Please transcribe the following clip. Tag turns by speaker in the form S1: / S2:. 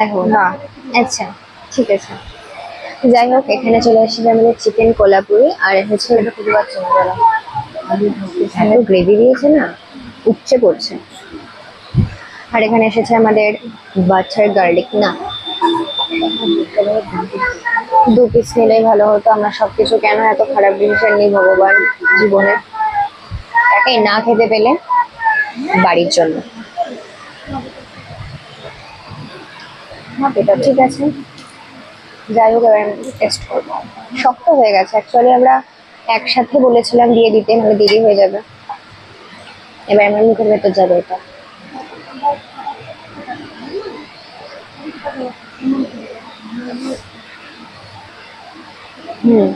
S1: দেখো না। আচ্ছা, ঠিক আছে। যাই হোক, এখানে চলে এসেছে আমাদের চিকেন কোলাপুরি, আর হচ্ছে এটা খুঁজে পাচ্ছি না যারা এখানে গ্রেভি দিয়েছে না, উপচে পড়ছে। আর এখানে এসেছে আমাদের বাটার গার্লিক না, 2 পিস নিলেই ভালো হতো। আমরা সবকিছু কেন এত খারাপ ডিসিশন নিই ভগবান জীবনে, এই না খেতে পেলে বাড়ির জন্য। এটা ঠিক আছে। যাই হোক, এবার টেস্ট করবো। শক্ত হয়ে গেছে অ্যাকচুয়ালি, আমরা একসাথে বলেছিলাম দিয়ে দিতে, মানে দেরি হয়ে যাবে। এবার আমার মুখের ভেতর যাবে এটা। হুম।